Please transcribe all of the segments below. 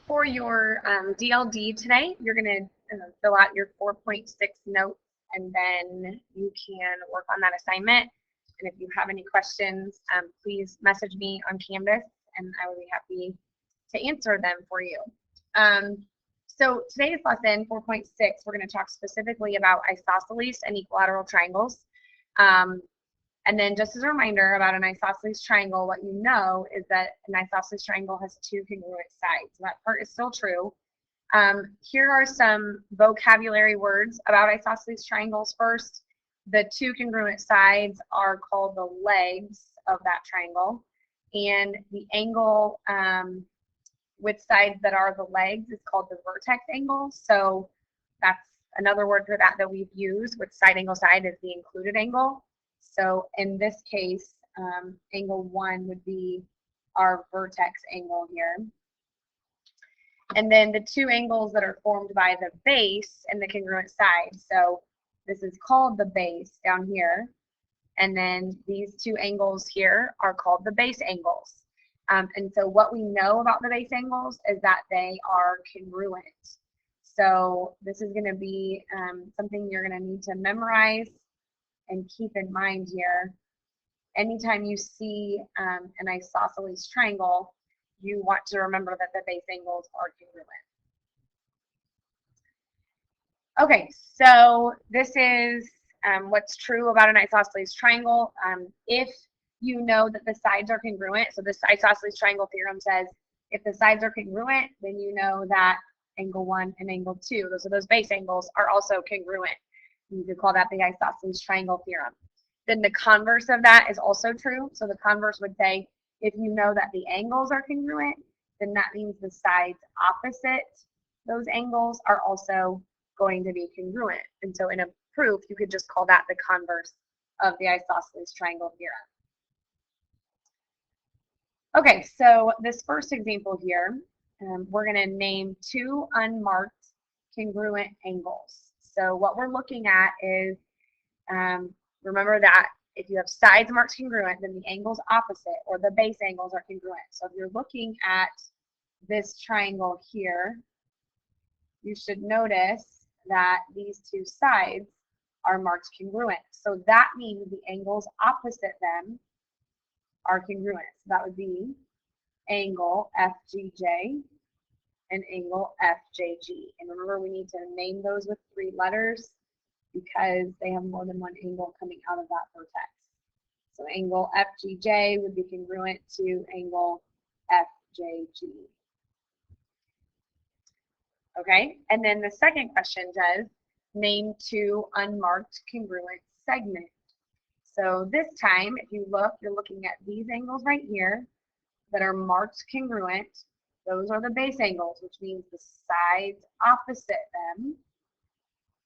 For your DLD today, you're going to fill out your 4.6 notes, and then you can work on that assignment. And if you have any questions, please message me on Canvas, and I will be happy to answer them for you. So today's lesson, 4.6, we're going to talk specifically about isosceles and equilateral triangles. And then just as a reminder about an isosceles triangle, what you know is that an isosceles triangle has two congruent sides. So that part is still true. Here are some vocabulary words about isosceles triangles. First, the two congruent sides are called the legs of that triangle. And the angle with sides that are the legs is called the vertex angle. So that's another word for that we've used with side angle side is the included angle. So in this case, angle 1 would be our vertex angle here. And then the two angles that are formed by the base and the congruent side. So this is called the base down here. And then these two angles here are called the base angles. And so what we know about the base angles is that they are congruent. So this is going to be something you're going to need to memorize and keep in mind here. Anytime you see an isosceles triangle, you want to remember that the base angles are congruent. Okay, so this is what's true about an isosceles triangle. If you know that the sides are congruent, so this isosceles triangle theorem says if the sides are congruent, then you know that angle 1 and angle 2, those base angles, are also congruent. You could call that the isosceles triangle theorem. Then the converse of that is also true. So the converse would say if you know that the angles are congruent, then that means the sides opposite those angles are also going to be congruent. And so in a proof, you could just call that the converse of the isosceles triangle theorem. Okay, so this first example here, we're going to name two unmarked congruent angles. So what we're looking at is, remember that if you have sides marked congruent, then the angles opposite or the base angles are congruent. So if you're looking at this triangle here, you should notice that these two sides are marked congruent. So that means the angles opposite them are congruent. So that would be angle FGJ and angle FJG. And remember, we need to name those with 3 letters because they have more than one angle coming out of that vertex. So angle FGJ would be congruent to angle FJG. Okay, and then the second question does name two unmarked congruent segments. So this time, if you look, you're looking at these angles right here that are marked congruent. Those are the base angles, which means the sides opposite them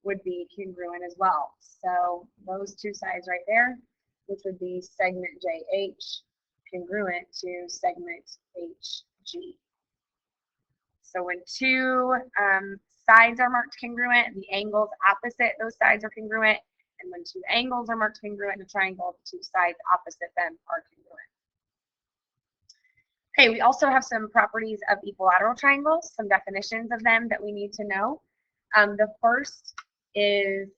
would be congruent as well. So those two sides right there, which would be segment JH congruent to segment HG. So when two sides are marked congruent, the angles opposite those sides are congruent. And when two angles are marked congruent in a triangle, the two sides opposite them are congruent. Okay, we also have some properties of equilateral triangles, some definitions of them that we need to know. The first is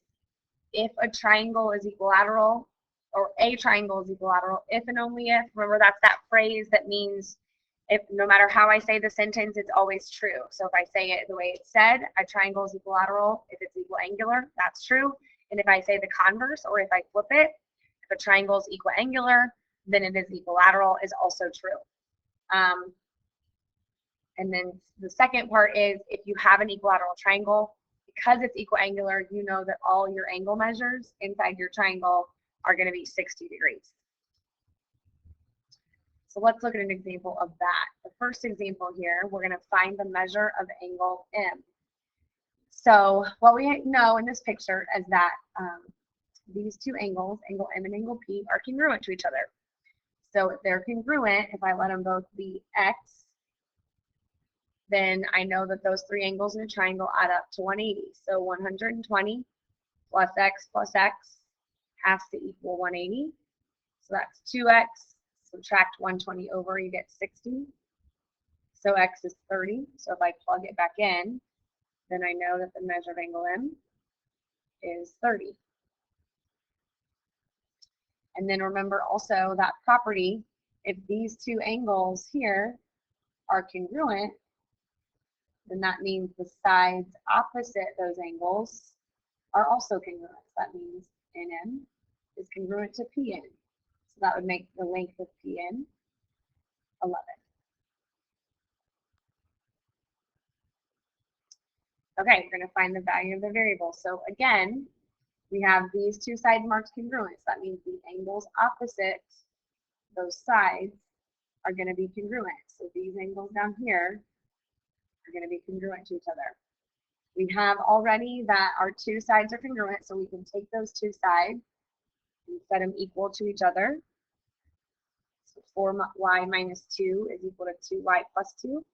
if a triangle is equilateral, or a triangle is equilateral, if and only if. Remember, that's that phrase that means if no matter how I say the sentence, it's always true. So if I say it the way it's said, a triangle is equilateral, if it's equiangular, that's true. And if I say the converse, or if I flip it, if a triangle is equiangular, then it is equilateral is also true. And then the second part is if you have an equilateral triangle, because it's equiangular, you know that all your angle measures inside your triangle are going to be 60 degrees. So let's look at an example of that. The first example here, we're going to find the measure of angle M. So what we know in this picture is that these two angles, angle M and angle P, are congruent to each other. So if they're congruent, if I let them both be X, then I know that those three angles in a triangle add up to 180. So 120 plus X has to equal 180. So that's 2X. Subtract 120 over, you get 60. So x is 30. So if I plug it back in, then I know that the measure of angle M is 30. And then remember also that property, if these two angles here are congruent, then that means the sides opposite those angles are also congruent. That means NM is congruent to PN. So that would make the length of PN 11. Okay, we're going to find the value of the variable. So again, we have these two sides marked congruent. So that means the angles opposite those sides are going to be congruent. So these angles down here are going to be congruent to each other. We have already that our two sides are congruent, so we can take those two sides and set them equal to each other. So 4y minus 2 is equal to 2y plus 2.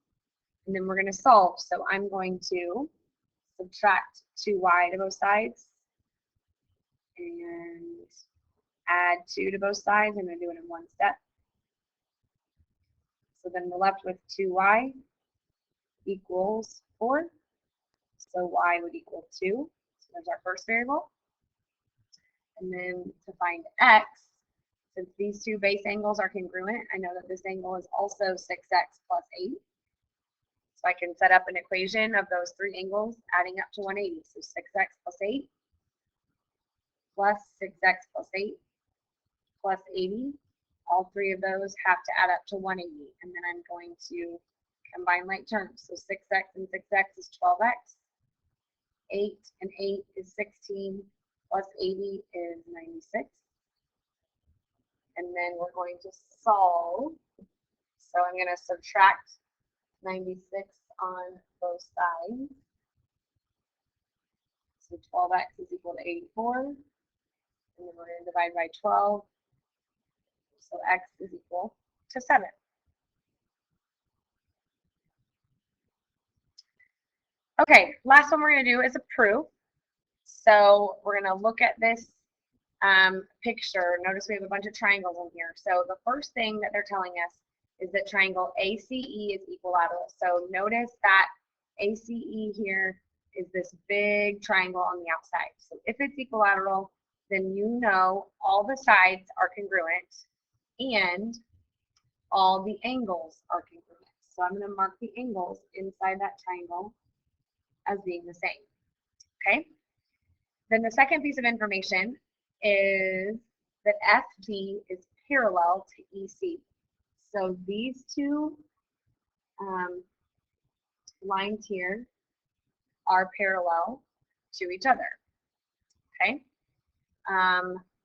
And then we're going to solve. So I'm going to subtract 2y to both sides and add 2 to both sides. I'm going to do it in one step. So then we're left with 2y equals 4. So y would equal 2. So there's our first variable. And then to find x, since these two base angles are congruent, I know that this angle is also 6x plus 8. So I can set up an equation of those three angles adding up to 180. So 6x plus 8 plus 6x plus 8 plus 80. All three of those have to add up to 180. And then I'm going to combine like terms. So 6x and 6x is 12x. 8 and 8 is 16 plus 80 is 96. And then we're going to solve. So I'm going to subtract 96 on both sides. So 12x is equal to 84. And then we're going to divide by 12. So x is equal to 7. Okay, last one we're going to do is a proof. So we're going to look at this picture. Notice we have a bunch of triangles in here. So the first thing that they're telling us is that triangle ACE is equilateral. So notice that ACE here is this big triangle on the outside. So if it's equilateral, then you know all the sides are congruent and all the angles are congruent. So I'm going to mark the angles inside that triangle as being the same. Okay? Then the second piece of information is that FD is parallel to EC. So these two lines here are parallel to each other. Okay?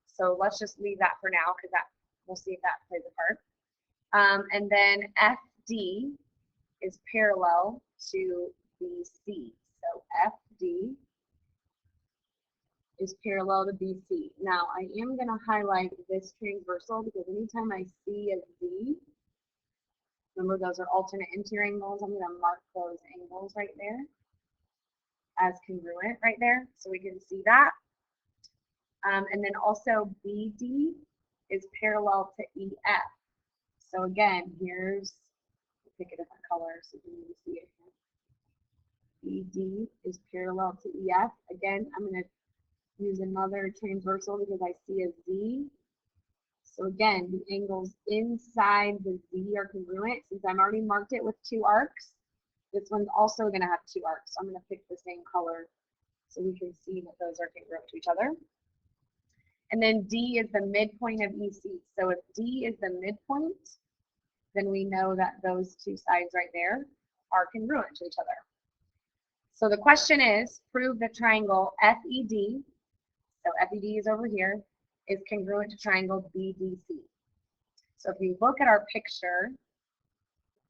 So let's just leave that for now because that we'll see if that plays a part. And then FD is parallel to BC. So FD is parallel to BC. Now I am going to highlight this transversal because anytime I see a Z, remember those are alternate interior angles, I'm going to mark those angles right there as congruent right there so we can see that. And then also BD is parallel to EF. So again, here's, pick a different color so you can see it here. BD is parallel to EF. Again, I'm going to use another transversal because I see a Z. So again, the angles inside the Z are congruent. Since I've already marked it with two arcs, this one's also going to have two arcs. So I'm going to pick the same color so we can see that those are congruent to each other. And then D is the midpoint of EC. So if D is the midpoint, then we know that those two sides right there are congruent to each other. So the question is, prove the triangle FED, so FED is over here, is congruent to triangle BDC. So if you look at our picture,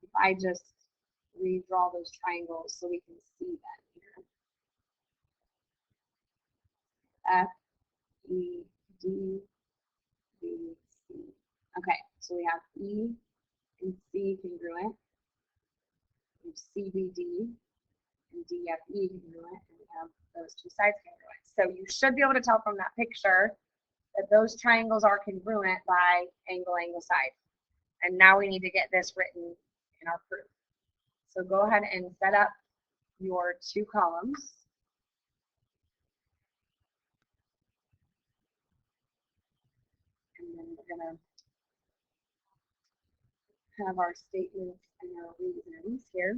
if I just redraw those triangles so we can see that here. FED, BC. Okay, so we have E and C congruent. We have CBD and DFE congruent, and we have those two sides congruent. So you should be able to tell from that picture that those triangles are congruent by angle, angle, side. And now we need to get this written in our proof. So go ahead and set up your 2 columns. And then we're going to have our statements and our reasons here.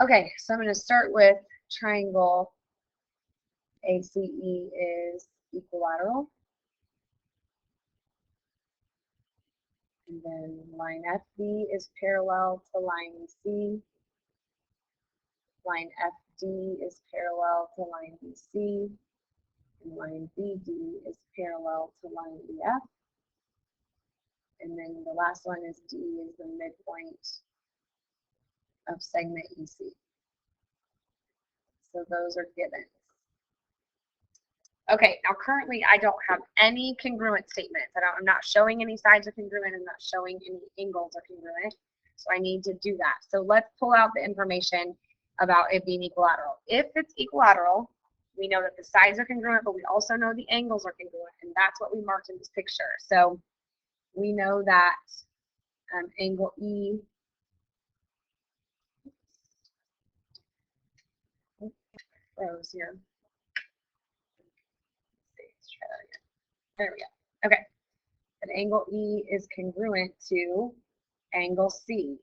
Okay, so I'm going to start with triangle ACE is equilateral. And then line FB is parallel to line C. Line FD is parallel to line BC. And line BD is parallel to line EF. And then the last one is D is the midpoint of segment EC. So those are givens. Okay, now currently I don't have any congruent statements. I'm not showing any sides are congruent. I'm not showing any angles are congruent. So I need to do that. So let's pull out the information about it being equilateral. If it's equilateral, we know that the sides are congruent, but we also know the angles are congruent, and that's what we marked in this picture. So we know that angle E froze here. Let's try that again. There we go. Okay. An angle E is congruent to angle C.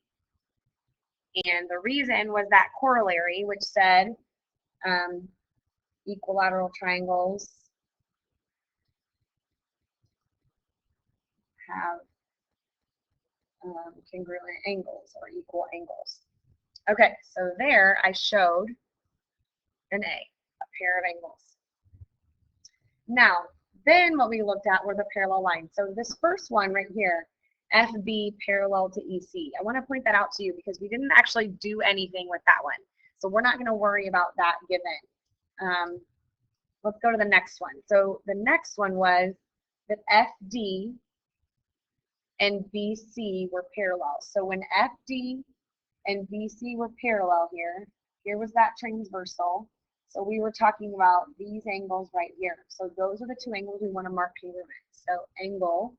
And the reason was that corollary, which said equilateral triangles have congruent angles or equal angles. Okay, so there I showed a pair of angles. Now, then what we looked at were the parallel lines. So this first one right here, FB parallel to EC. I want to point that out to you because we didn't actually do anything with that one. So we're not going to worry about that given. Let's go to the next one. So the next one was that FD and BC were parallel. So when FD and BC were parallel here was that transversal. So we were talking about these angles right here. So those are the 2 angles we want to mark congruent. So angle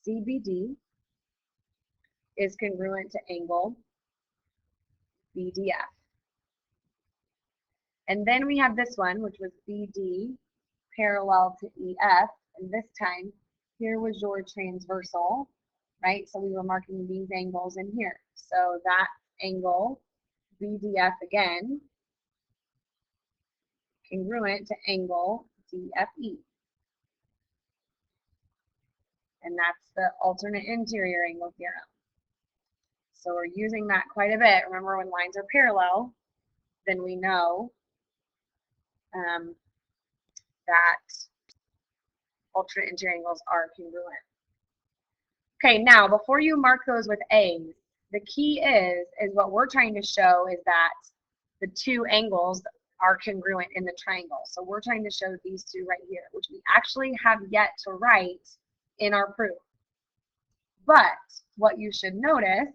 CBD is congruent to angle BDF. And then we have this one, which was BD parallel to EF. And this time, here was your transversal, right? So we were marking these angles in here. So that angle, BDF again, congruent to angle DFE. And that's the alternate interior angle theorem. So we're using that quite a bit. Remember, when lines are parallel, then we know that alternate interior angles are congruent. Okay, now before you mark those with A's, the key is what we're trying to show is that the 2 angles are congruent in the triangle. So we're trying to show these 2 right here, which we actually have yet to write in our proof. But what you should notice,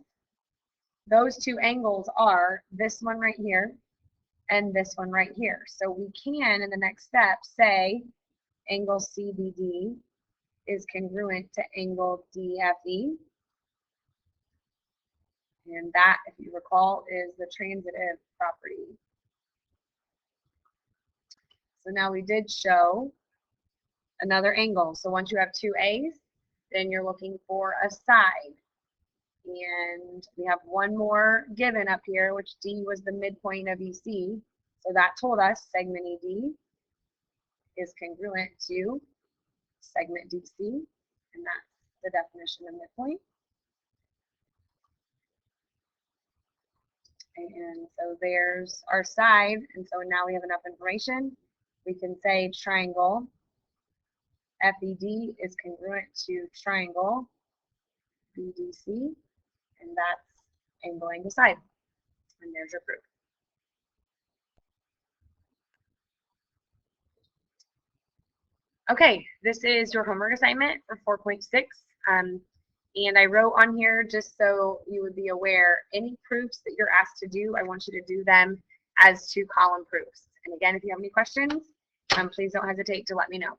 those 2 angles are this one right here and this one right here. So we can, in the next step, say angle CBD is congruent to angle DFE. And that, if you recall, is the transitive property. So now we did show another angle. So once you have 2 A's, then you're looking for a side. And we have one more given up here, which D was the midpoint of EC. So that told us segment ED is congruent to segment DC, and that's the definition of midpoint. And so there's our side, and so now we have enough information. We can say triangle FED is congruent to triangle BDC, and that's angle angle side. And there's your proof. Okay, this is your homework assignment for 4.6. And I wrote on here, just so you would be aware, any proofs that you're asked to do, I want you to do them as 2-column proofs. And again, if you have any questions, please don't hesitate to let me know.